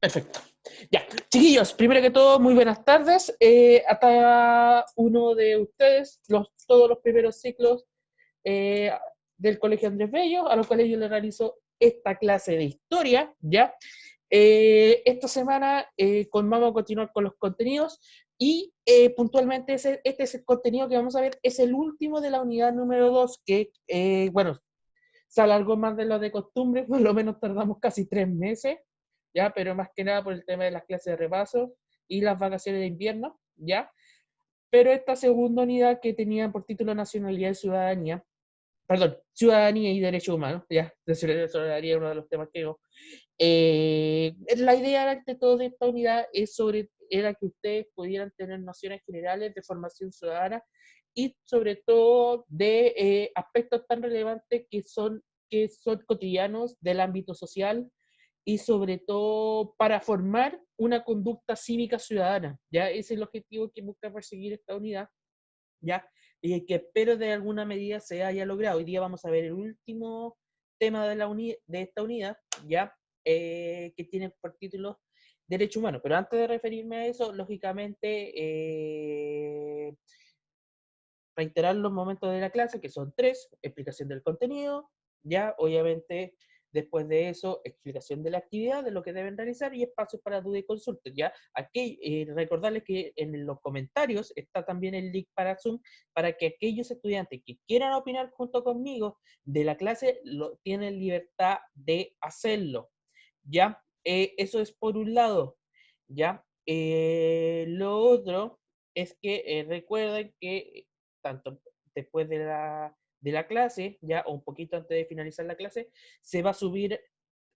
Perfecto. Ya, chiquillos, primero que todo, muy buenas tardes. Hasta uno de ustedes, todos los primeros ciclos eh, del Colegio Andrés Bello, a los cuales yo le realizo esta clase de historia, ¿ya? Esta semana vamos a continuar con los contenidos y puntualmente este es el contenido que vamos a ver, es el último de la unidad número 2 que, bueno, se alargó más de lo de costumbre, por lo menos tardamos casi 3 meses, ¿ya? Pero más que nada por el tema de las clases de repaso y las vacaciones de invierno, ¿ya? Pero esta segunda unidad que tenía por título Nacionalidad y Ciudadanía, perdón, Ciudadanía y Derechos Humanos, ya, de ciudadanía es uno de los temas que digo. La idea ante todo de esta unidad era que ustedes pudieran tener nociones generales de formación ciudadana y sobre todo de aspectos tan relevantes que son cotidianos del ámbito social y sobre todo para formar una conducta cívica ciudadana. ¿Ya? Ese es el objetivo que busca perseguir esta unidad, ¿ya? Y que espero de alguna medida se haya logrado. Hoy día vamos a ver el último tema de esta unidad, ¿ya? Que tiene por título Derecho Humano. Pero antes de referirme a eso, lógicamente, reiterar los momentos de la clase, que son 3: explicación del contenido, ya, obviamente, después de eso, explicación de la actividad, de lo que deben realizar y espacios para duda y consulta, ya. Aquí, recordarles que en los comentarios está también el link para Zoom, para que aquellos estudiantes que quieran opinar junto conmigo de la clase, tienen libertad de hacerlo, ya. Eso es por un lado, ya. Lo otro es que recuerden que tanto después de la clase, ya, o un poquito antes de finalizar la clase, se va a subir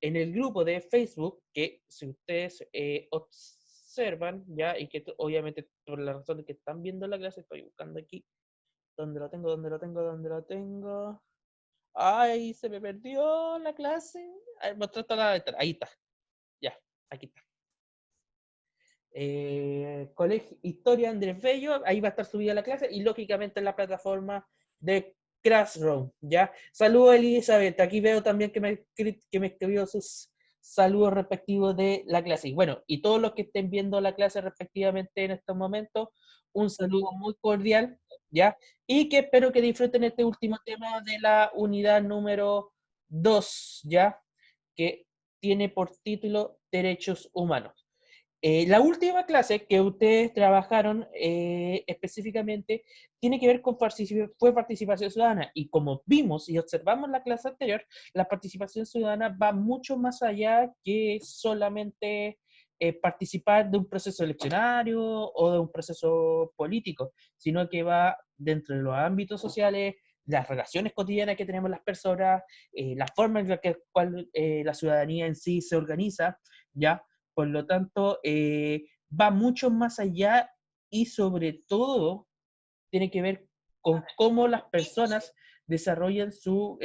en el grupo de Facebook, que si ustedes observan, ya, y que obviamente por la razón de que están viendo la clase, estoy buscando aquí, ¿dónde lo tengo? Ay, se me perdió la clase. Ahí está, ya, aquí está. Colegio Historia Andrés Bello, ahí va a estar subida la clase y lógicamente en la plataforma de Classroom, ¿ya? Saludos Elizabeth, aquí veo también que me escribió sus saludos respectivos de la clase. Y bueno, y todos los que estén viendo la clase respectivamente en estos momentos, un saludo muy cordial, ¿ya? Y que espero que disfruten este último tema de la unidad número 2, ¿ya? Que tiene por título Derechos Humanos. La última clase que ustedes trabajaron específicamente tiene que ver con fue participación ciudadana y como vimos y observamos en la clase anterior, la participación ciudadana va mucho más allá que solamente participar de un proceso eleccionario o de un proceso político, sino que va dentro de los ámbitos sociales, las relaciones cotidianas que tenemos las personas, la forma en la cual la ciudadanía en sí se organiza, ¿ya? Por lo tanto, va mucho más allá y sobre todo tiene que ver con cómo las personas desarrollan su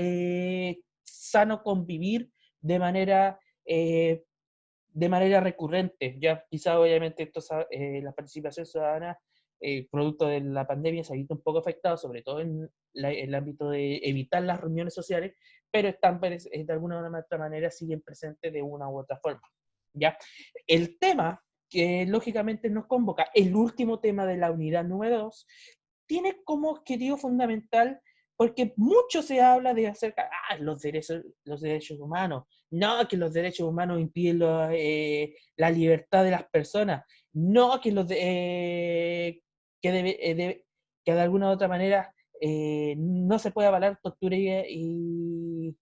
sano convivir de manera, eh, de manera recurrente. Ya quizá obviamente la participación ciudadana, producto de la pandemia, se ha visto un poco afectado, sobre todo en el ámbito de evitar las reuniones sociales, pero están de alguna u otra manera siguen presentes de una u otra forma. ¿Ya? El tema que lógicamente nos convoca, el último tema de la unidad número 2, tiene como objetivo fundamental, porque mucho se habla de acerca los derechos humanos, no que los derechos humanos impiden la libertad de las personas, no que que de alguna u otra manera no se puede avalar tortura y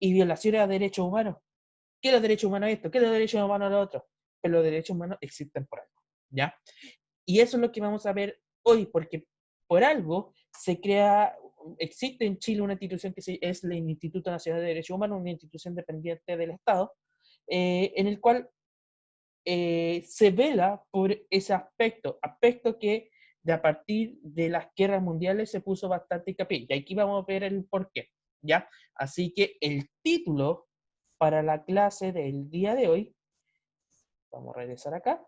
violaciones a derechos humanos. ¿Qué es los derechos humanos esto? ¿Qué es los derechos humanos lo otro? Pero los derechos humanos existen por algo, ¿ya? Y eso es lo que vamos a ver hoy, porque por algo existe en Chile una institución que es el Instituto Nacional de Derechos Humanos, una institución dependiente del Estado, en el cual se vela por ese aspecto que de a partir de las guerras mundiales se puso bastante hincapié. Y aquí vamos a ver el porqué, ¿ya? Así que el título para la clase del día de hoy, vamos a regresar acá,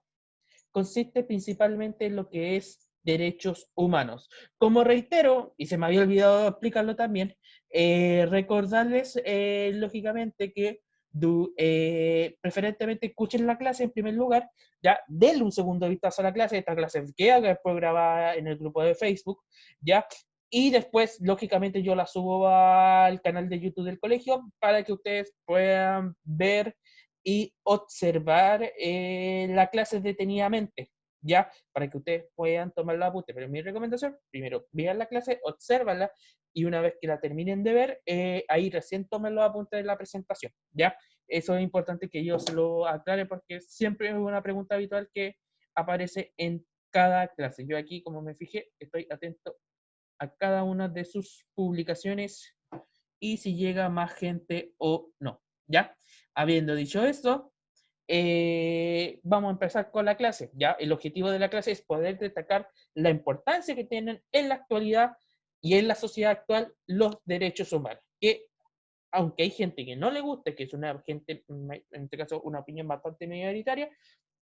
consiste principalmente en lo que es derechos humanos. Como reitero, y se me había olvidado explicarlo también, recordarles lógicamente que preferentemente escuchen la clase en primer lugar, ya denle un segundo vistazo a la clase, esta clase queda después grabada en el grupo de Facebook, ya, y después, lógicamente, yo la subo al canal de YouTube del colegio para que ustedes puedan ver y observar la clase detenidamente, ¿ya? Para que ustedes puedan tomar la apunte. Pero mi recomendación, primero, vean la clase, obsérvanla, y una vez que la terminen de ver, ahí recién tomen los apuntes de la presentación, ¿ya? Eso es importante que yo se lo aclare porque siempre es una pregunta habitual que aparece en cada clase. Yo aquí, como me fijé, estoy atento a cada una de sus publicaciones y si llega más gente o no, ¿ya? Habiendo dicho esto, vamos a empezar con la clase, ¿ya? El objetivo de la clase es poder destacar la importancia que tienen en la actualidad y en la sociedad actual los derechos humanos, que aunque hay gente que no le guste, que es una gente, en este caso, una opinión bastante minoritaria,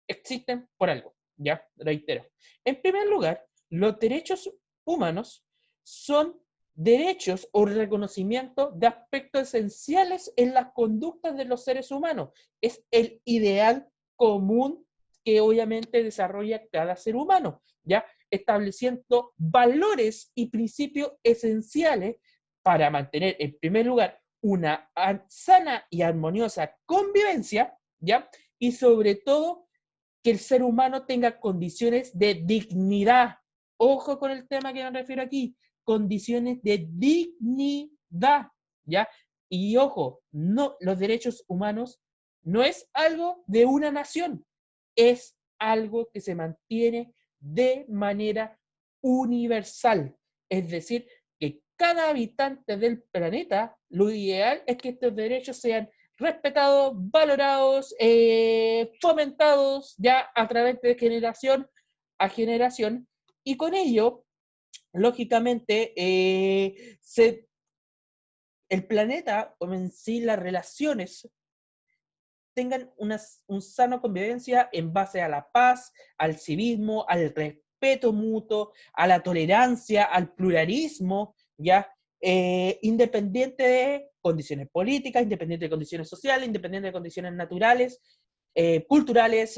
existen por algo, ¿ya? Reitero. En primer lugar, los derechos humanos son derechos o reconocimiento de aspectos esenciales en las conductas de los seres humanos. Es el ideal común que obviamente desarrolla cada ser humano, ¿ya? Estableciendo valores y principios esenciales para mantener, en primer lugar, una sana y armoniosa convivencia, ¿ya? Y sobre todo, que el ser humano tenga condiciones de dignidad. Ojo con el tema que me refiero aquí, condiciones de dignidad, ¿ya? Y ojo, no, los derechos humanos no es algo de una nación, es algo que se mantiene de manera universal. Es decir, que cada habitante del planeta, lo ideal es que estos derechos sean respetados, valorados, fomentados ya a través de generación a generación, y con ello, lógicamente, el planeta o en sí las relaciones tengan un sano convivencia en base a la paz, al civismo, al respeto mutuo, a la tolerancia, al pluralismo, ¿ya? Independiente de condiciones políticas, independiente de condiciones sociales, independiente de condiciones naturales, culturales,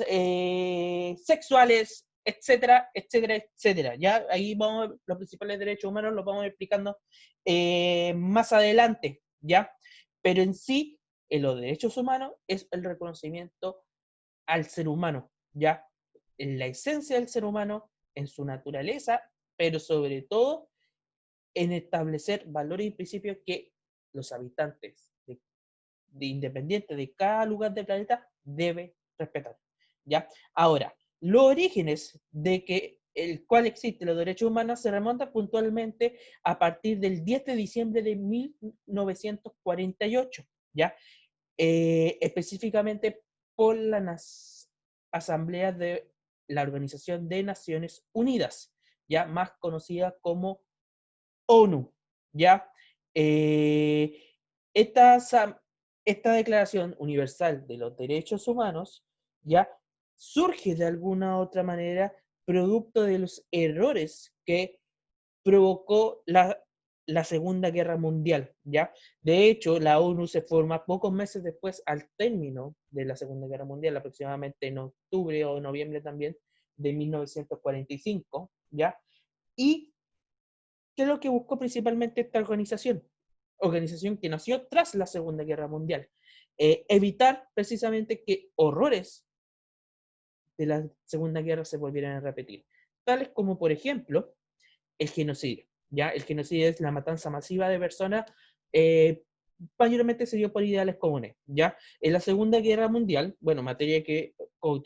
sexuales, etcétera, etcétera, etcétera. Ya ahí vamos, los principales derechos humanos los vamos explicando más adelante, ¿ya? Pero en sí, en los derechos humanos es el reconocimiento al ser humano, ¿ya? En la esencia del ser humano, en su naturaleza, pero sobre todo en establecer valores y principios que los habitantes independientes de cada lugar del planeta deben respetar, ¿ya? Ahora, los orígenes de que el cual existen los derechos humanos se remontan puntualmente a partir del 10 de diciembre de 1948, ¿ya? Específicamente por las asambleas de la Organización de Naciones Unidas, ya más conocida como ONU, ya. Eh, esta, esta Declaración Universal de los Derechos Humanos, ya surge de alguna u otra manera producto de los errores que provocó la Segunda Guerra Mundial, ¿ya? De hecho, la ONU se forma pocos meses después al término de la Segunda Guerra Mundial, aproximadamente en octubre o noviembre también de 1945, ¿ya? ¿Y qué es lo que buscó principalmente esta organización? Organización que nació tras la Segunda Guerra Mundial. Evitar precisamente que horrores de la Segunda Guerra se volvieran a repetir, tales como, por ejemplo, el genocidio. ¿Ya? El genocidio es la matanza masiva de personas, mayormente se dio por ideales comunes. ¿Ya? En la Segunda Guerra Mundial, bueno, materia que,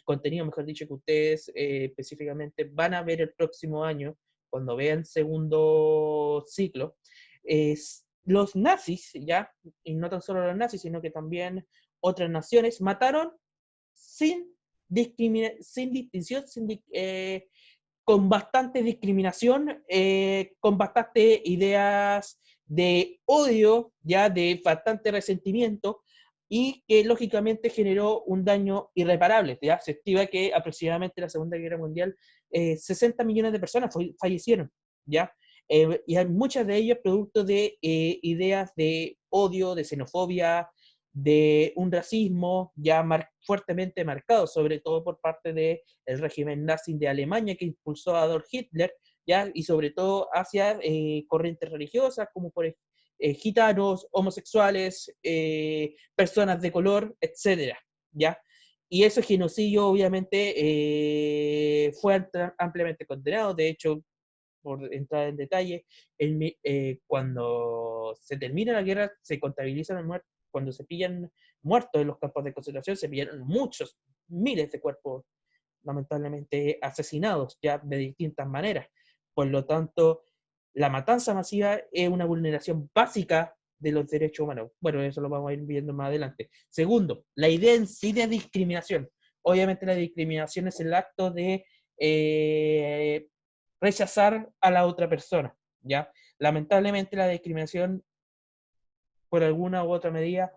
contenido, mejor dicho, que ustedes específicamente van a ver el próximo año, cuando vean segundo ciclo, es los nazis, ¿ya? Y no tan solo los nazis, sino que también otras naciones mataron sin, sin distinción, con bastante discriminación, con bastantes ideas de odio, ya de bastante resentimiento, y que lógicamente generó un daño irreparable. ¿Ya? Se estima que aproximadamente en la Segunda Guerra Mundial 60 millones de personas fallecieron, ¿ya? Y hay muchas de ellas producto de ideas de odio, de xenofobia, de un racismo ya fuertemente marcado, sobre todo por parte del régimen nazi de Alemania que impulsó a Adolf Hitler, ¿ya? Y sobre todo hacia corrientes religiosas como por gitanos, homosexuales, personas de color, etcétera, ¿ya? Y ese genocidio obviamente fue ampliamente condenado. De hecho, por entrar en detalle, cuando se termina la guerra se contabilizan muertos. Cuando se pillan muertos en los campos de concentración, se pillan muchos, miles de cuerpos lamentablemente asesinados ya de distintas maneras. Por lo tanto, la matanza masiva es una vulneración básica de los derechos humanos. Bueno, eso lo vamos a ir viendo más adelante. Segundo, la idea en sí de discriminación. Obviamente la discriminación es el acto de rechazar a la otra persona, ¿ya? Lamentablemente la discriminación, por alguna u otra medida,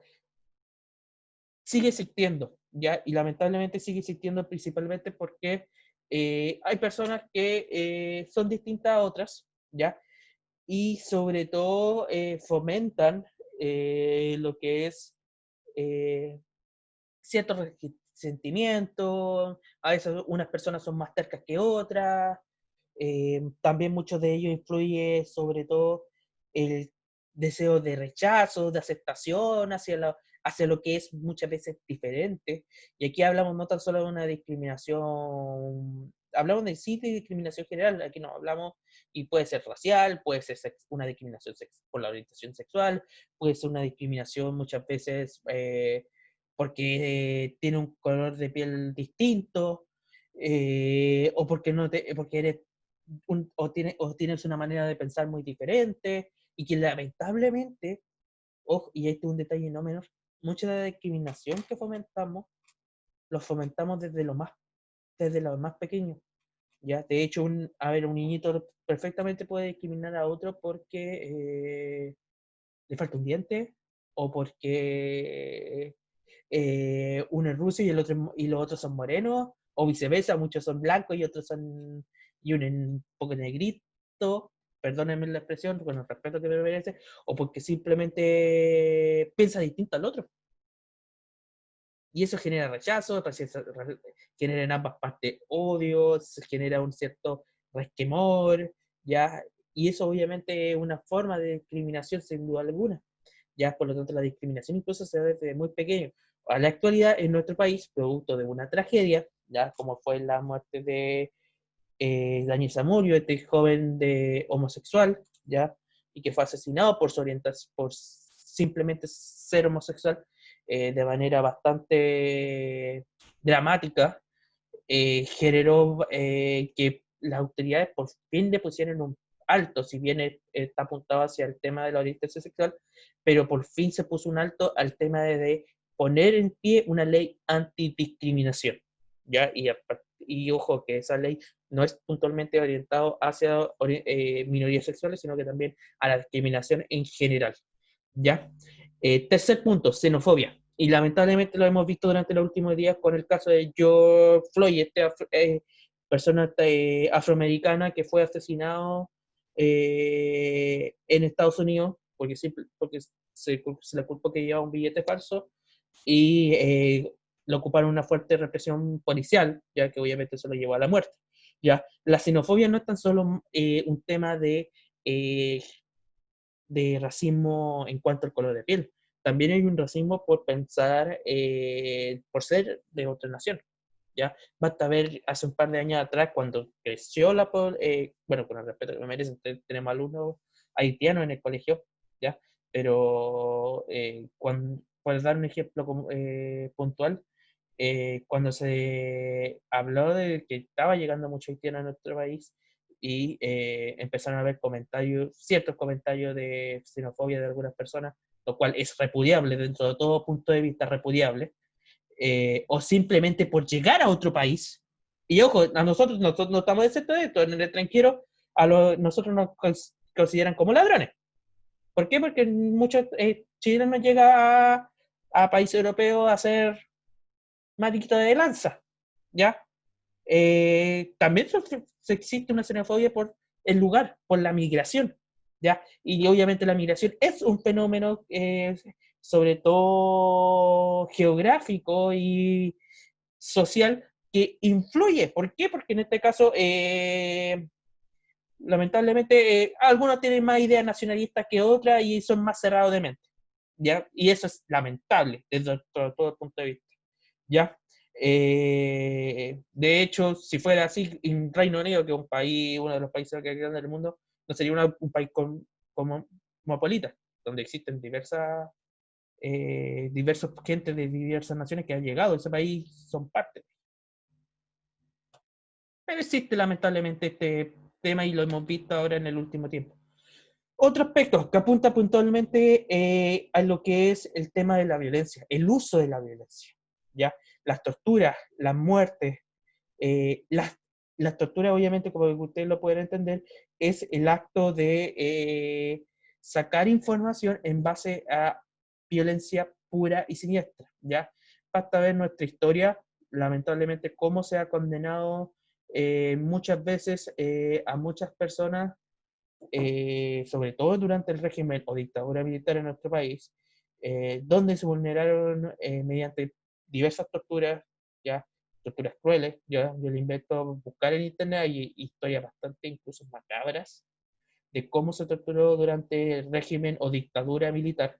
sigue existiendo, ¿ya? Y lamentablemente sigue existiendo principalmente porque hay personas que son distintas a otras, ¿ya? Y sobre todo fomentan lo que es ciertos resentimientos, a veces unas personas son más tercas que otras, también muchos de ellos influye sobre todo el deseo de rechazo, de aceptación hacia lo que es muchas veces diferente. Y aquí hablamos no tan solo de una discriminación, hablamos de sí de discriminación general, aquí no hablamos, y puede ser racial, puede ser una discriminación por la orientación sexual, puede ser una discriminación muchas veces porque tiene un color de piel distinto, o porque, no te, porque eres o tienes una manera de pensar muy diferente, y que lamentablemente, ojo, y este es un detalle no menor, mucha de la discriminación que fomentamos, lo fomentamos desde lo más pequeño. ¿Ya? De hecho, un niñito perfectamente puede discriminar a otro porque le falta un diente, o porque uno es ruso y los otros son morenos, o viceversa, muchos son blancos y otros son, y uno es un poco negrito, perdónenme la expresión, con el respeto que me merece, o porque simplemente piensa distinto al otro. Y eso genera rechazo, genera en ambas partes odio, se genera un cierto resquemor, ¿ya? Y eso obviamente es una forma de discriminación sin duda alguna. Ya, por lo tanto, la discriminación incluso se da desde muy pequeño. A la actualidad, en nuestro país, producto de una tragedia, ya como fue la muerte de Daniel Zamudio, este joven homosexual, ya, y que fue asesinado por su orientación, por simplemente ser homosexual, de manera bastante dramática, generó que las autoridades por fin le pusieron un alto, si bien está apuntado hacia el tema de la orientación sexual, pero por fin se puso un alto al tema de poner en pie una ley antidiscriminación, ¿ya? Y ojo que esa ley no es puntualmente orientado hacia minorías sexuales, sino que también a la discriminación en general, ¿ya? Tercer punto, xenofobia. Y lamentablemente lo hemos visto durante los últimos días con el caso de George Floyd, persona afroamericana que fue asesinado en Estados Unidos porque se le culpó que llevaba un billete falso y lo ocuparon una fuerte represión policial, ya que obviamente se lo llevó a la muerte. ¿Ya? La xenofobia no es tan solo un tema de racismo en cuanto al color de piel. También hay un racismo por pensar, por ser de otra nación. ¿Ya? Basta ver hace un par de años atrás cuando creció bueno, con el respeto que me merecen, tenemos alumnos haitianos en el colegio, ¿ya? Pero por dar un ejemplo puntual, cuando se habló de que estaba llegando mucho haitiano a nuestro país, y empezaron a haber ciertos comentarios de xenofobia de algunas personas, lo cual es repudiable dentro de todo punto de vista repudiable, o simplemente por llegar a otro país. Y ojo, a nosotros no estamos excepto de esto, en el extranjero nosotros nos consideran como ladrones. ¿Por qué? Porque muchos chilenos llegan a países europeos a ser mariquita de lanza, ¿ya? También se existe una xenofobia por el lugar, por la migración, ¿ya? Y obviamente la migración es un fenómeno sobre todo geográfico y social, que influye. ¿Por qué? Porque en este caso, lamentablemente, algunos tienen más ideas nacionalistas que otras y son más cerrados de mente, ¿ya? Y eso es lamentable desde todo el punto de vista, ¿ya? De hecho, si fuera así, en Reino Unido, que es un país, uno de los países que grandes del mundo, no sería un país cosmopolita, donde existen diversos gentes de diversas naciones que han llegado a ese país, son parte. Pero existe lamentablemente este tema y lo hemos visto ahora en el último tiempo. Otro aspecto que apunta puntualmente a lo que es el tema de la violencia, el uso de la violencia, ¿ya? Las torturas, las muertes, eh, las, las torturas, obviamente, como ustedes lo pueden entender, es el acto de sacar información en base a violencia pura y siniestra, ¿ya? Basta ver nuestra historia, lamentablemente, cómo se ha condenado muchas veces a muchas personas, sobre todo durante el régimen o dictadura militar en nuestro país, donde se vulneraron mediante diversas torturas, ya, torturas crueles, ya, yo le invento buscar en internet, hay historias bastante incluso macabras de cómo se torturó durante el régimen o dictadura militar,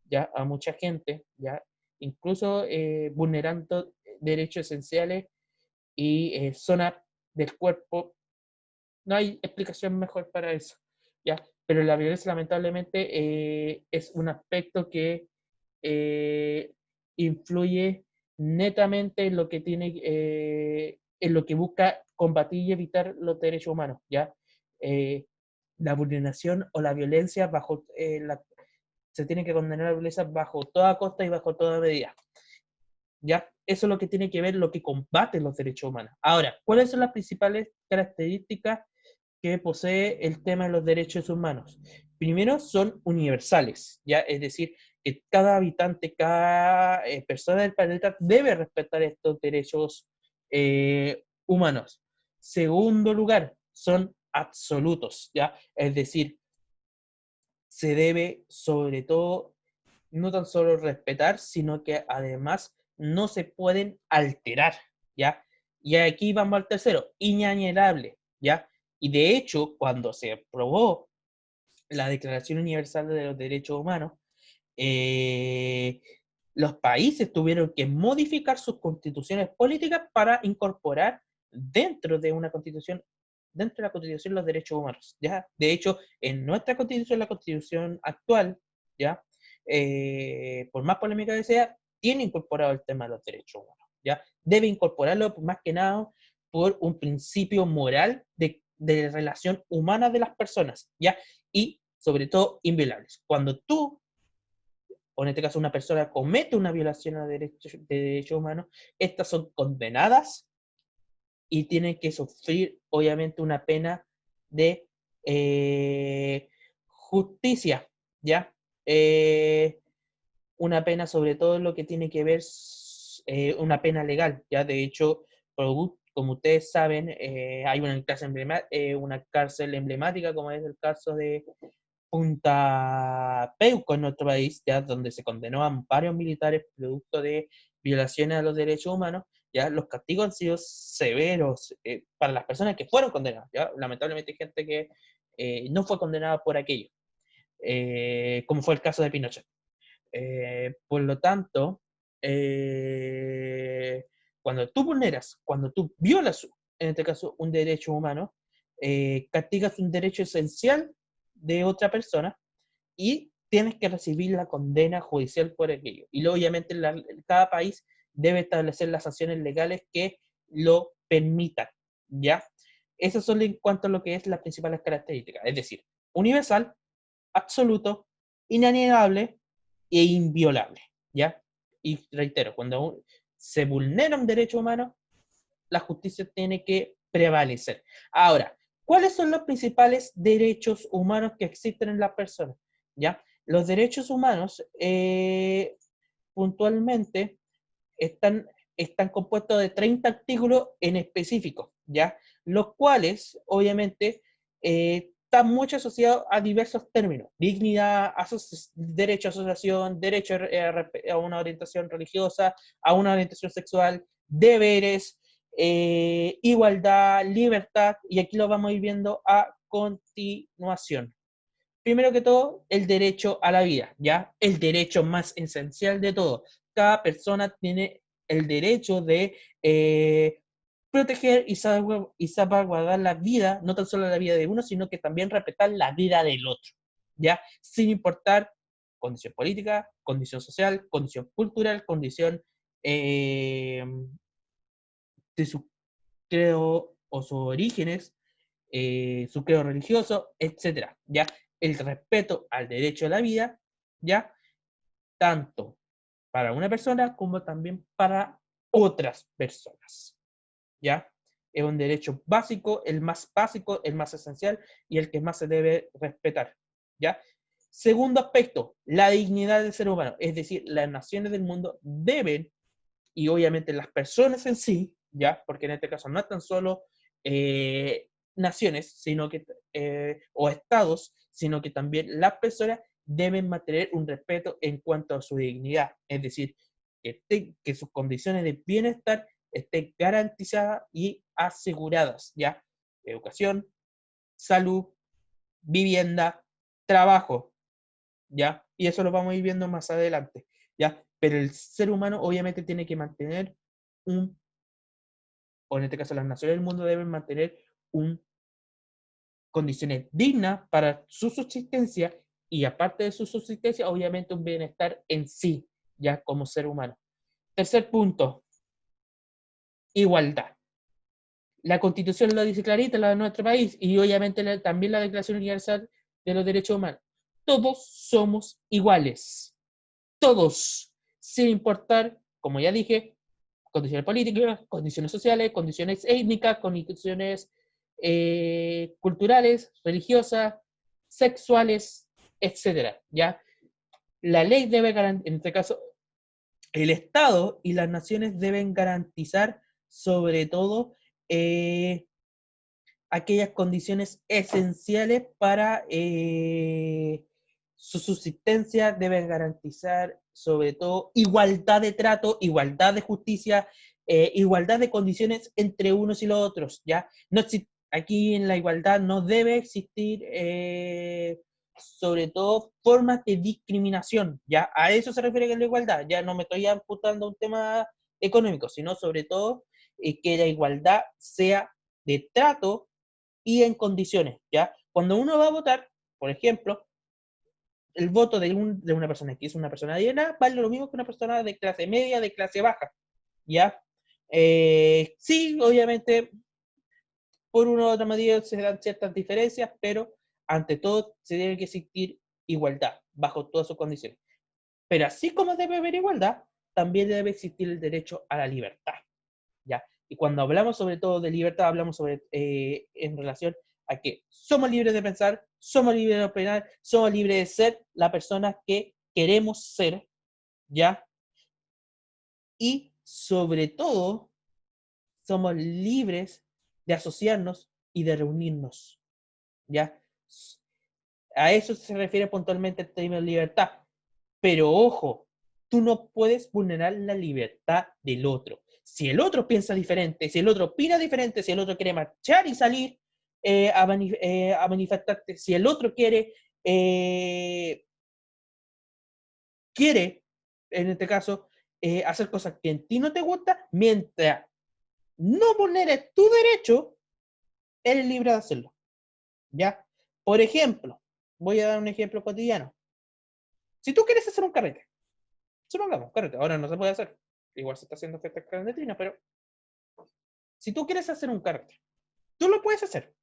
ya, a mucha gente, ya, incluso vulnerando derechos esenciales y zonas del cuerpo. No hay explicación mejor para eso, ¿ya? Pero la violencia lamentablemente es un aspecto que eh, influye netamente en lo que tiene, en lo que busca combatir y evitar los derechos humanos, ¿ya? Eh, la vulneración o la violencia se tiene que condenar la violencia bajo toda costa y bajo toda medida, ¿ya? Eso es lo que tiene que ver, lo que combate los derechos humanos. Ahora, ¿cuáles son las principales características que posee el tema de los derechos humanos? Primero, son universales, ¿ya? Es decir, que cada habitante, cada persona del planeta debe respetar estos derechos humanos. Segundo lugar, son absolutos, ¿ya? Es decir, se debe sobre todo no tan solo respetar, sino que además no se pueden alterar, ¿ya? Y aquí vamos al tercero, inalienable, ¿ya? Y de hecho, cuando se aprobó la Declaración Universal de los Derechos Humanos, eh, los países tuvieron que modificar sus constituciones políticas para incorporar dentro de una constitución, dentro de la constitución, los derechos humanos, ¿ya? De hecho, en nuestra constitución, la constitución actual, ¿ya? Por más polémica que sea, tiene incorporado el tema de los derechos humanos, ¿ya? Debe incorporarlo más que nada por un principio moral de relación humana de las personas, ¿ya? Y sobre todo inviolables. Cuando tú, o en este caso una persona, comete una violación a derechos humanos, estas son condenadas y tienen que sufrir, obviamente, una pena de justicia, ¿ya? Una pena sobre todo en lo que tiene que ver, una pena legal, ¿ya? De hecho, como ustedes saben, hay una cárcel emblemática, como es el caso de Punta Peuco en nuestro país, ya donde se condenó a varios militares producto de violaciones a los derechos humanos. Ya los castigos han sido severos para las personas que fueron condenadas. Ya lamentablemente hay gente que no fue condenada por aquello, como fue el caso de Pinochet. Por lo tanto, eh, cuando tú violas, en este caso, un derecho humano, castigas un derecho esencial de otra persona y tienes que recibir la condena judicial por aquello. Y luego, obviamente, cada país debe establecer las sanciones legales que lo permitan, ¿ya? Esas son en cuanto a lo que es las principales características, es decir, universal, absoluto, inalienable e inviolable, ¿ya? Y reitero, cuando se vulnera un derecho humano, la justicia tiene que prevalecer. Ahora, ¿cuáles son los principales derechos humanos que existen en las personas? ¿Ya? Los derechos humanos, puntualmente, están compuestos de 30 artículos en específico, ¿ya? Los cuales, obviamente, está mucho asociado a diversos términos: dignidad, derecho a asociación, derecho a una orientación religiosa, a una orientación sexual, deberes, igualdad, libertad, y aquí lo vamos a ir viendo a continuación. Primero que todo, el derecho a la vida, ¿ya? El derecho más esencial de todo. Cada persona tiene el derecho de proteger y salvaguardar la vida, no tan solo la vida de uno, sino que también respetar la vida del otro, ¿ya? Sin importar condición política, condición social, condición cultural, condición de su credo o sus orígenes, su credo religioso, etcétera, ¿ya? El respeto al derecho a la vida, ¿ya? Tanto para una persona como también para otras personas, ¿ya? Es un derecho básico, el más esencial y el que más se debe respetar, ¿ya? Segundo aspecto, la dignidad del ser humano, es decir, las naciones del mundo deben, y obviamente las personas en sí, ¿ya? Porque en este caso no es tan solo naciones, sino que, o estados, sino que también las personas deben mantener un respeto en cuanto a su dignidad, es decir, que sus condiciones de bienestar estén garantizadas y aseguradas, ¿ya? Educación, salud, vivienda, trabajo, ¿ya? Y eso lo vamos a ir viendo más adelante, ¿ya? Pero el ser humano obviamente tiene que mantener o en este caso las naciones del mundo deben mantener condiciones dignas para su subsistencia y aparte de su subsistencia, obviamente un bienestar en sí, ya como ser humano. Tercer punto, igualdad. La Constitución lo dice clarita, la de nuestro país, y obviamente también la Declaración Universal de los Derechos Humanos. Todos somos iguales. Todos, sin importar, como ya dije, condiciones políticas, condiciones sociales, condiciones étnicas, condiciones culturales, religiosas, sexuales, etcétera, ¿ya? La ley debe garantizar, en este caso, el Estado y las naciones deben garantizar sobre todo aquellas condiciones esenciales para su subsistencia, deben garantizar sobre todo igualdad de trato, igualdad de justicia, igualdad de condiciones entre unos y los otros, ¿ya? No aquí en la igualdad no debe existir sobre todo formas de discriminación, ¿ya? A eso se refiere con la igualdad, ya no me estoy amputando a un tema económico, sino sobre todo que la igualdad sea de trato y en condiciones, ¿ya? Cuando uno va a votar, por ejemplo, el voto de una persona que es una persona adinerada vale lo mismo que una persona de clase media, de clase baja, ¿ya? Sí, obviamente, por una u otra medida se dan ciertas diferencias, pero ante todo se debe que existir igualdad bajo todas sus condiciones. Pero así como debe haber igualdad, también debe existir el derecho a la libertad, ¿ya? Y cuando hablamos sobre todo de libertad, hablamos sobre en relación a que somos libres de pensar, somos libres de opinar, somos libres de ser la persona que queremos ser, ¿ya? Y sobre todo, somos libres de asociarnos y de reunirnos, ¿ya? A eso se refiere puntualmente el término libertad. Pero ojo, tú no puedes vulnerar la libertad del otro. Si el otro piensa diferente, si el otro opina diferente, si el otro quiere marchar y salir a manifestarte, si el otro quiere, en este caso, hacer cosas que en ti no te gustan, mientras no vulneres tu derecho, eres libre de hacerlo, ¿ya? Por ejemplo, voy a dar un ejemplo cotidiano. Si tú quieres hacer un carrete, supongamos, carrete, ahora no se puede hacer, igual se está haciendo fiesta clandestina, pero si tú quieres hacer un carrete, tú lo puedes hacer.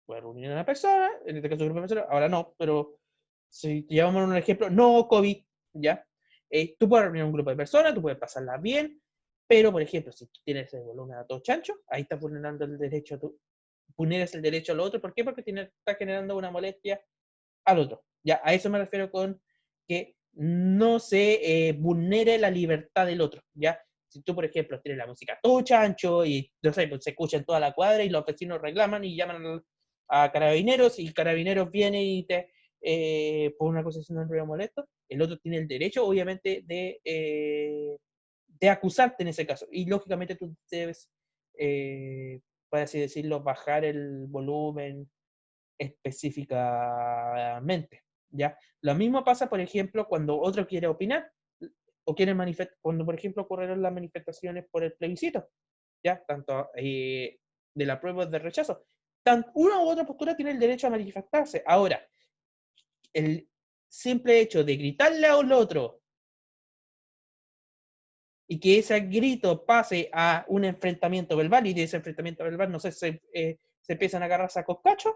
Puedes reunir a una persona, en este caso un grupo de personas, ahora no, pero si llevamos un ejemplo, no COVID, ¿ya? Tú puedes reunir a un grupo de personas, tú puedes pasarla bien, pero por ejemplo, si tú tienes el volumen a todo chancho, ahí estás vulnerando el derecho a tu, vulneras el derecho al otro. ¿Por qué? Porque estás generando una molestia al otro. Ya, a eso me refiero con que no se vulnere la libertad del otro, ¿ya? Si tú, por ejemplo, tienes la música todo chancho y no sé, pues, se escucha en toda la cuadra y los vecinos reclaman y llaman a Carabineros y Carabineros viene y te, por una acusación de ruido molesto, el otro tiene el derecho, obviamente, de acusarte en ese caso. Y lógicamente tú debes, por así decirlo, bajar el volumen específicamente, ¿ya? Lo mismo pasa, por ejemplo, cuando otro quiere opinar o quiere manifestar, cuando, por ejemplo, ocurrieron las manifestaciones por el plebiscito, ¿ya? Tanto de la prueba o del rechazo. Una u otra postura tiene el derecho a manifestarse. Ahora, el simple hecho de gritarle al otro y que ese grito pase a un enfrentamiento verbal y de ese enfrentamiento verbal, no sé, se empiezan a agarrarse a coscacho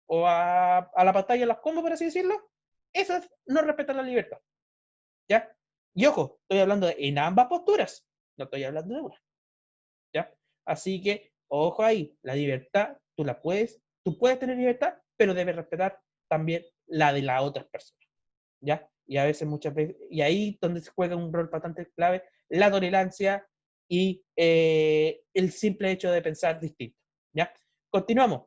o a la pantalla de las combos, por así decirlo, eso es no respetar la libertad. ¿Ya? Y ojo, estoy hablando en ambas posturas, no estoy hablando de una. ¿Ya? Así que, ojo ahí, la libertad, tú puedes tener libertad, pero debes respetar también la de las otras personas. ¿Ya? Y a veces, muchas veces, y ahí donde se juega un rol bastante clave, la tolerancia y el simple hecho de pensar distinto. ¿Ya? Continuamos.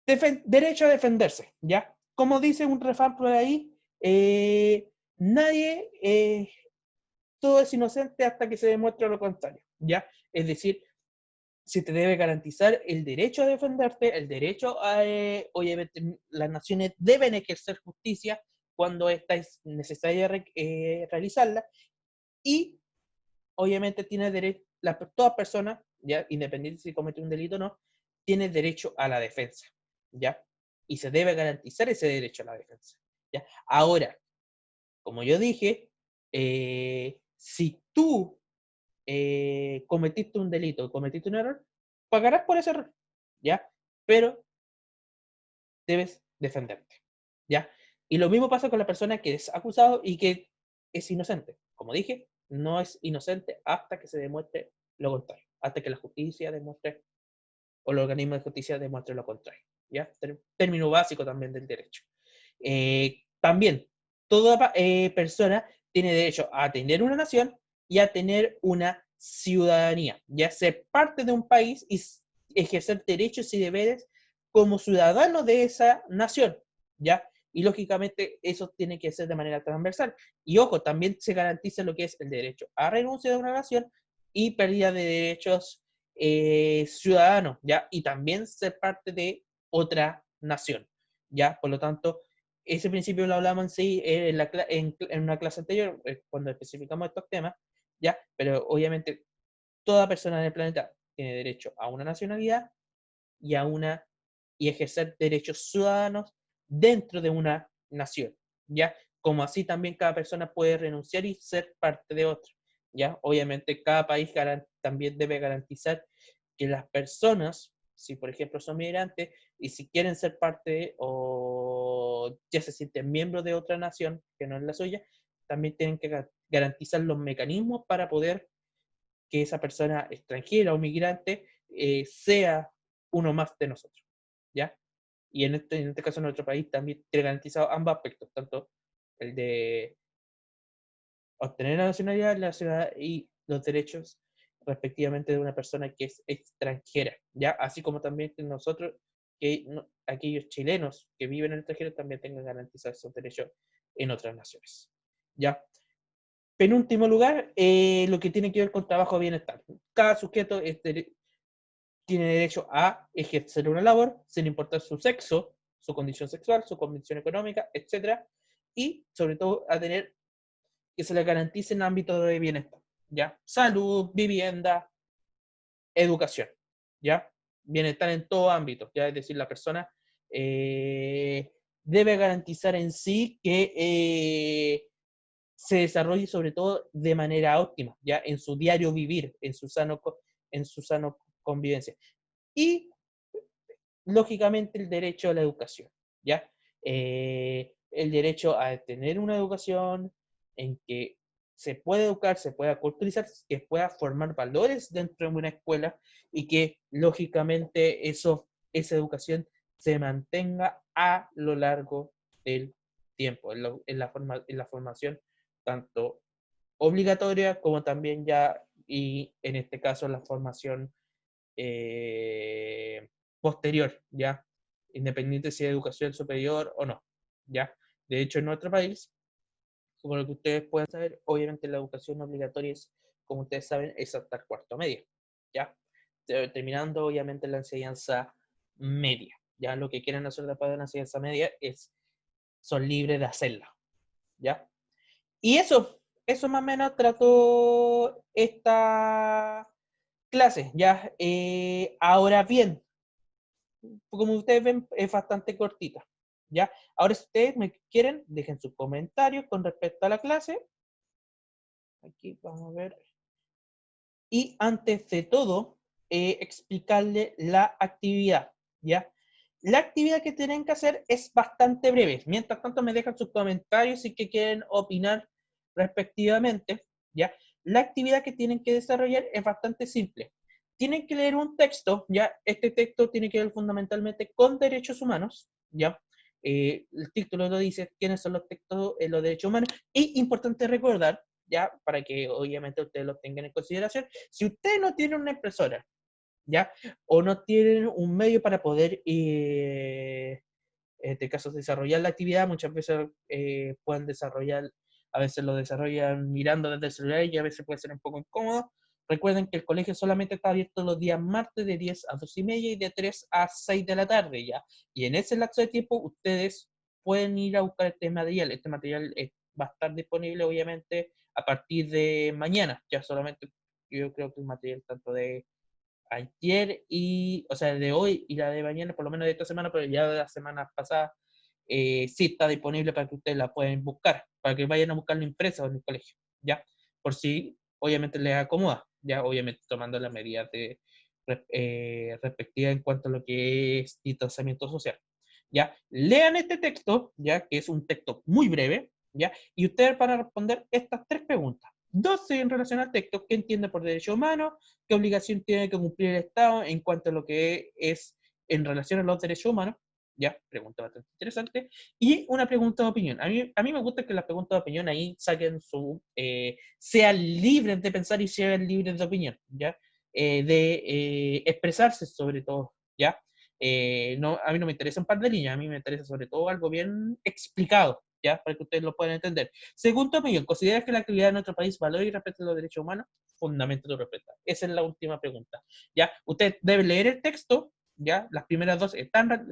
Derecho a defenderse, ¿ya? Como dice un refrán por ahí, nadie, todo es inocente hasta que se demuestre lo contrario, ¿ya? Es decir, se te debe garantizar el derecho a defenderte, el derecho a, obviamente, las naciones deben ejercer justicia cuando esta es necesaria realizarla y obviamente tiene derecho, toda persona, ya, independiente si comete un delito o no, tiene derecho a la defensa, ¿ya? Y se debe garantizar ese derecho a la defensa, ¿ya? Ahora, como yo dije, si tú cometiste un delito, cometiste un error, pagarás por ese error, ¿ya? Pero debes defenderte, ¿ya? Y lo mismo pasa con la persona que es acusado y que es inocente. Como dije, no es inocente hasta que se demuestre lo contrario, hasta que la justicia demuestre, o el organismo de justicia demuestre lo contrario, ¿ya? Término básico también del derecho. También, toda persona tiene derecho a tener una nación y a tener una ciudadanía, ya ser parte de un país y ejercer derechos y deberes como ciudadano de esa nación, ¿ya? Y lógicamente eso tiene que ser de manera transversal. Y ojo, también se garantiza lo que es el derecho a renuncia de una nación y pérdida de derechos ciudadanos, ¿ya? Y también ser parte de otra nación, ¿ya? Por lo tanto, ese principio lo hablamos en sí en una clase anterior, cuando especificamos estos temas, ¿ya? Pero obviamente toda persona en el planeta tiene derecho a una nacionalidad y a una y ejercer derechos ciudadanos dentro de una nación, ¿ya? Como así también cada persona puede renunciar y ser parte de otra, ¿ya? Obviamente cada país también debe garantizar que las personas, si por ejemplo son migrantes y si quieren ser parte o ya se sienten miembros de otra nación que no es la suya, también tienen que garantizar los mecanismos para poder que esa persona extranjera o migrante sea uno más de nosotros, ¿ya? Y en este caso en nuestro país también tiene garantizado ambos aspectos, tanto el de obtener la nacionalidad y los derechos respectivamente de una persona que es extranjera, ¿ya? Así como también que nosotros, que aquellos chilenos que viven en el extranjero también tengan garantizados esos derechos en otras naciones, ¿ya? Penúltimo lugar, lo que tiene que ver con trabajo bienestar. Cada sujeto tiene derecho a ejercer una labor sin importar su sexo, su condición sexual, su condición económica, etcétera, y sobre todo a tener que se le garantice en ámbito de bienestar, ¿ya? Salud, vivienda, educación, ¿ya? Bienestar en todo ámbito, ¿ya? Es decir, la persona debe garantizar en sí que se desarrolle sobre todo de manera óptima, ya en su diario vivir, en su sano convivencia. Y lógicamente el derecho a la educación, ¿ya? El derecho a tener una educación en que se pueda educar, se pueda culturizar, que pueda formar valores dentro de una escuela y que lógicamente esa educación se mantenga a lo largo del tiempo, en la formación tanto obligatoria como también ya, y en este caso la formación posterior, ¿ya? Independiente si es educación superior o no, ¿ya? De hecho, en nuestro país, como lo que ustedes pueden saber, obviamente la educación obligatoria es, como ustedes saben, es hasta el cuarto medio, ¿ya? Terminando, obviamente, la enseñanza media, ¿ya? Lo que quieran hacer después de la enseñanza media son libres de hacerla, ¿ya? Y eso más o menos trató esta clase, ¿ya? Ahora bien, como ustedes ven, es bastante cortita, ¿ya? Ahora, si ustedes me quieren, dejen sus comentarios con respecto a la clase. Aquí vamos a ver. Y antes de todo, explicarle la actividad, ¿ya? La actividad que tienen que hacer es bastante breve. Mientras tanto, me dejan sus comentarios si que quieren opinar respectivamente, ¿ya? La actividad que tienen que desarrollar es bastante simple. Tienen que leer un texto, ¿ya? Este texto tiene que ver fundamentalmente con derechos humanos, ¿ya? El título lo dice, quiénes son los textos, los derechos humanos. Y importante recordar, ¿ya? Para que obviamente ustedes lo tengan en consideración. Si ustedes no tienen una impresora, ¿ya? O no tienen un medio para poder, en este caso, desarrollar la actividad, muchas veces pueden desarrollar, a veces lo desarrollan mirando desde el celular y a veces puede ser un poco incómodo. Recuerden que el colegio solamente está abierto los días martes de 10 a 2 y media y de 3 a 6 de la tarde, ¿ya? Y en ese lapso de tiempo ustedes pueden ir a buscar este material. Este material va a estar disponible, obviamente, a partir de mañana. Ya solamente yo creo que el material tanto de ayer y, o sea, de hoy y la de mañana, por lo menos de esta semana, pero ya de las semanas pasadas, sí está disponible para que ustedes la pueden buscar, para que vayan a buscarlo impresa en el colegio, ¿ya? Por si, obviamente, les acomoda, ya, obviamente, tomando las medidas respectivas en cuanto a lo que es distanciamiento social, ¿ya? Lean este texto, ¿ya? Que es un texto muy breve, ¿ya? Y ustedes van a responder estas tres preguntas. Dos en relación al texto, ¿qué entiende por derecho humano? ¿Qué obligación tiene que cumplir el Estado en cuanto a lo que es en relación a los derechos humanos? Ya, pregunta bastante interesante. Y una pregunta de opinión. A mí me gusta que las preguntas de opinión ahí saquen sean libres de pensar y sean libres de opinión, ¿ya? De expresarse sobre todo, ¿ya? No, a mí no me interesa un par de líneas, a mí me interesa sobre todo algo bien explicado, ¿ya? Para que ustedes lo puedan entender. Según tu opinión, ¿consideras que la actividad en nuestro país valora y respeta los derechos humanos? Fundamento de respeto. Esa es la última pregunta, ¿ya? Usted debe leer el texto, ¿ya? Las primeras dos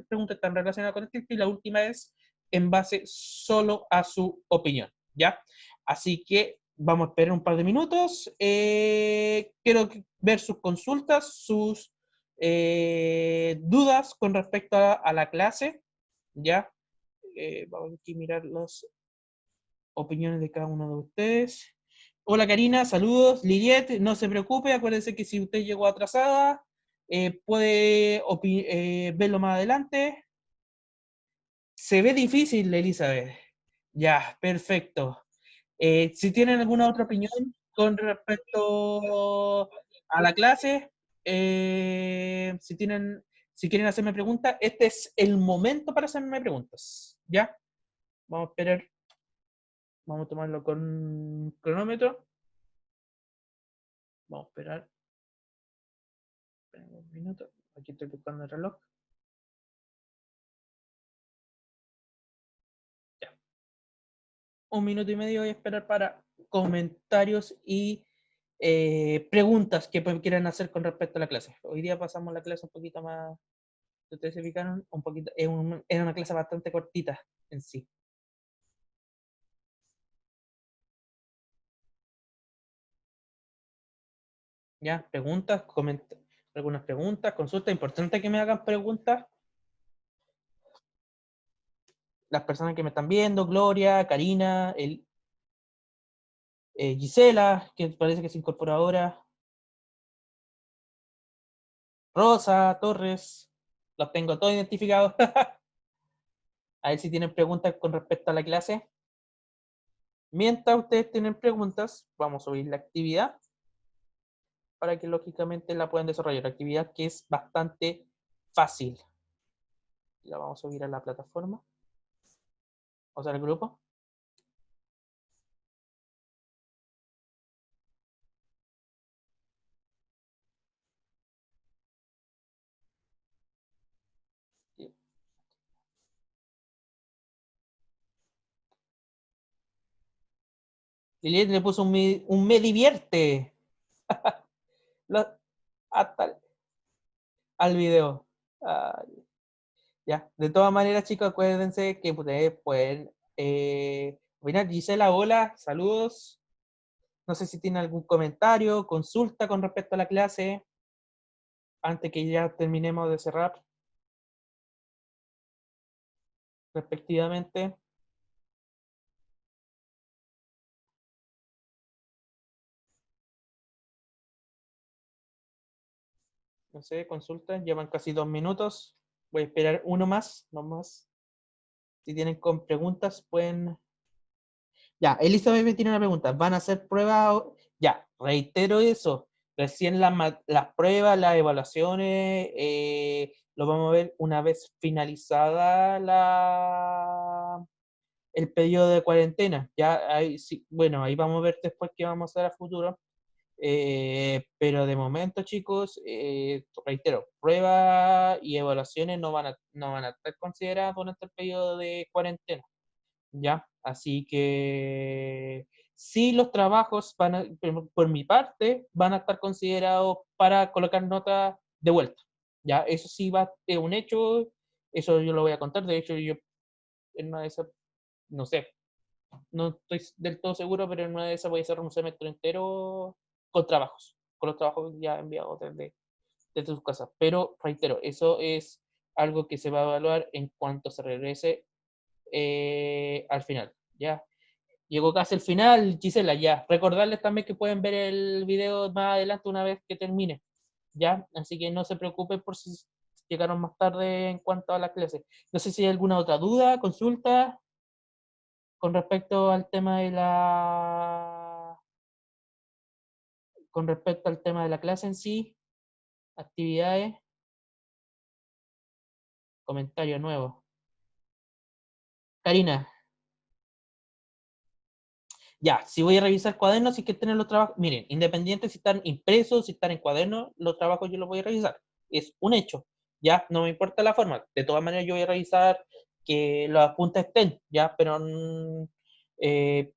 preguntas están relacionadas con el texto y la última es en base solo a su opinión, ¿ya? Así que vamos a esperar un par de minutos. Quiero ver sus consultas, sus dudas con respecto a la clase, ¿ya? Vamos aquí a mirar las opiniones de cada uno de ustedes. Hola Karina, saludos. Liliet, no se preocupe, acuérdense que si usted llegó atrasada, puede verlo más adelante. Se ve difícil, Elizabeth. Ya, perfecto. Si tienen alguna otra opinión con respecto a la clase, si quieren hacerme preguntas, este es el momento para hacerme preguntas. ¿Ya? Vamos a esperar. Vamos a tomarlo con cronómetro. Vamos a esperar. Un minuto. Aquí estoy buscando el reloj. Ya. Un minuto y medio voy a esperar para comentarios y preguntas que quieran hacer con respecto a la clase. Hoy día pasamos la clase un poquito más, si ustedes se fijaron, un poquito, era una clase bastante cortita en sí. ¿Ya? Preguntas, algunas preguntas, consultas. Importante que me hagan preguntas. Las personas que me están viendo, Gloria, Karina, Gisela, que parece que se incorpora ahora, Rosa, Torres, los tengo todos identificados. A ver si tienen preguntas con respecto a la clase. Mientras ustedes tienen preguntas, vamos a subir la actividad para que lógicamente la puedan desarrollar. La actividad que es bastante fácil. La vamos a subir a la plataforma, o sea, al grupo. Liliet le puso un me divierte Lo- hasta al video. Ah, ya, de todas maneras, chicos, acuérdense que ustedes pueden opinar. Gisela, hola, saludos. No sé si tiene algún comentario, consulta con respecto a la clase, antes que ya terminemos de cerrar, respectivamente. No sé, consulta, llevan casi 2 minutos. Voy a esperar uno más, no más. Si tienen con preguntas, pueden. Ya, Elizabeth me tiene una pregunta. ¿Van a hacer pruebas? Ya, reitero eso. Recién las pruebas, las evaluaciones, lo vamos a ver una vez finalizada el periodo de cuarentena. Ya, ahí, sí, bueno, ahí vamos a ver después qué vamos a hacer a futuro. Pero de momento, chicos, reitero, pruebas y evaluaciones no van a estar consideradas durante el periodo de cuarentena. ¿Ya? Así que sí, los trabajos por mi parte, van a estar considerados para colocar nota de vuelta. ¿Ya? Eso sí es un hecho, eso yo lo voy a contar. De hecho, yo en una de esas, no sé, no estoy del todo seguro, pero en una de esas voy a hacer un semestre entero con trabajos, con los trabajos ya enviados desde sus casas. Pero reitero, eso es algo que se va a evaluar en cuanto se regrese al final. ¿Ya? Llegó casi el final, Gisela, ya. Recordarles también que pueden ver el video más adelante una vez que termine, ¿ya? Así que no se preocupen por si llegaron más tarde en cuanto a la clase. No sé si hay alguna otra duda, consulta con respecto al tema de con respecto al tema de la clase en sí, actividades, comentario nuevo. Karina, ya, si voy a revisar cuadernos, si que tener los trabajos, miren, independiente si están impresos, si están en cuadernos, los trabajos yo los voy a revisar. Es un hecho, ya, no me importa la forma. De todas maneras, yo voy a revisar que los apuntes estén, ya, pero eh,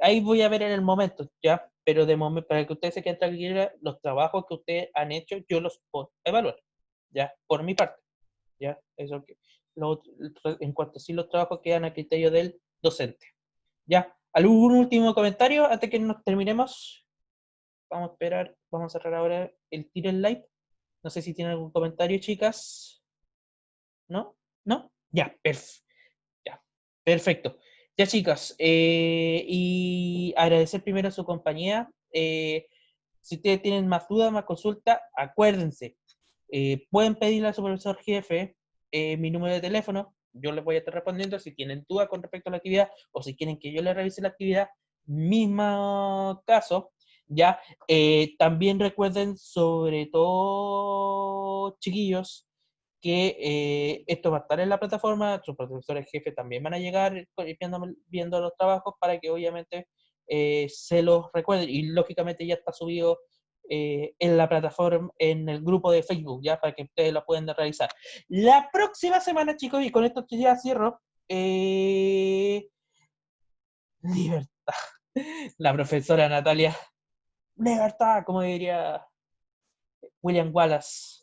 ahí voy a ver en el momento, ya, pero de momento, para que ustedes se queden tranquilos, los trabajos que ustedes han hecho, yo los puedo evaluar, ya, por mi parte, ya, eso que, en cuanto a si los trabajos quedan a criterio del docente. Ya, ¿algún último comentario antes que nos terminemos? Vamos a esperar, vamos a cerrar ahora el tiro en live. No sé si tienen algún comentario, chicas. ¿No? ¿No? Ya, ya. Perfecto. Ya, chicas, y agradecer primero su compañía. Si ustedes tienen más dudas, más consultas, acuérdense, pueden pedirle al supervisor jefe mi número de teléfono, yo les voy a estar respondiendo si tienen dudas con respecto a la actividad o si quieren que yo les revise la actividad, mismo caso, ¿ya? También recuerden, sobre todo, chiquillos, que esto va a estar en la plataforma, sus profesores jefes también van a llegar viendo los trabajos para que obviamente se los recuerden y lógicamente ya está subido en la plataforma, en el grupo de Facebook, ya para que ustedes lo puedan realizar. La próxima semana, chicos, y con esto ya cierro, libertad. La profesora Natalia, libertad, como diría William Wallace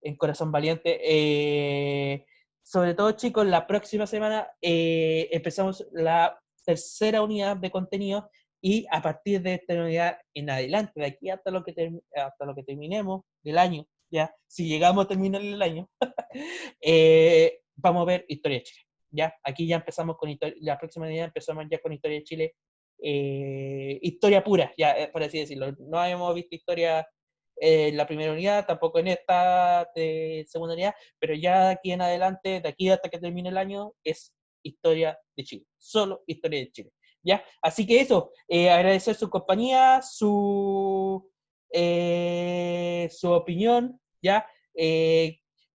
en Corazón Valiente. Sobre todo, chicos, la próxima semana empezamos la tercera unidad de contenido y a partir de esta unidad en adelante, de aquí hasta lo que terminemos del año, ya, si llegamos a terminar el año, vamos a ver Historia de Chile. Ya, aquí ya empezamos con la próxima unidad empezamos ya con Historia de Chile, historia pura, ya, por así decirlo. No habíamos visto historia en la primera unidad, tampoco en esta de segunda unidad, pero ya de aquí en adelante, de aquí hasta que termine el año, es historia de Chile, solo historia de Chile. ¿Ya? Así que eso, agradecer su compañía, su opinión, ¿ya?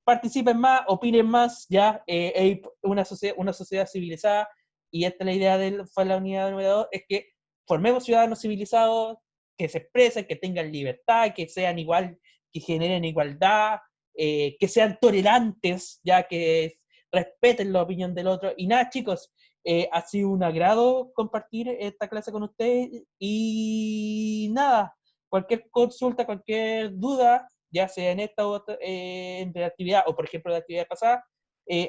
Participen más, opinen más, ¿ya? Una sociedad civilizada, y esta es la idea fue la unidad número 2, es que formemos ciudadanos civilizados, que se expresen, que tengan libertad, que sean igual, que generen igualdad, que sean tolerantes, ya que respeten la opinión del otro. Y nada, chicos, Ha sido un agrado compartir esta clase con ustedes y nada, cualquier consulta, cualquier duda, ya sea en esta o de actividad o por ejemplo de actividad pasada,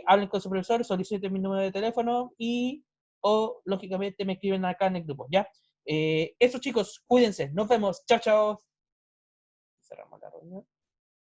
hablen con su profesor, soliciten mi número de teléfono y o lógicamente me escriben acá en el grupo, ¿ya? Eso chicos, cuídense, nos vemos, chao, chao. Cerramos la reunión.